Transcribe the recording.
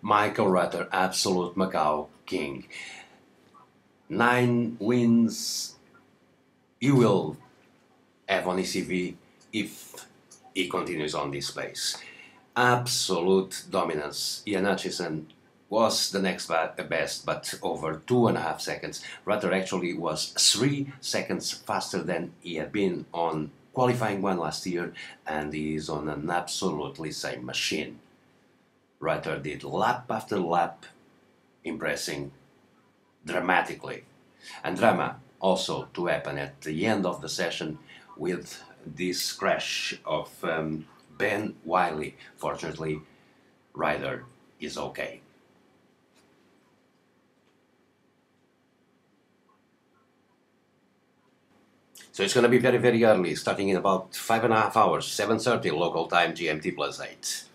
Michael Rutter, absolute Macau king. 9 wins he will have on his CV if he continues on this pace. Absolute dominance. Ian Hutchinson was the next best, but over 2.5 seconds. Rutter actually was 3 seconds faster than he had been on qualifying one last year, and he is on an absolutely same machine. Rutter did lap after lap, impressing dramatically. And drama also to happen at the end of the session with this crash of Ben Wiley. Fortunately, Ryder is okay. So it's going to be very, very early, starting in about 5.5 hours, 7:30 local time, GMT +8.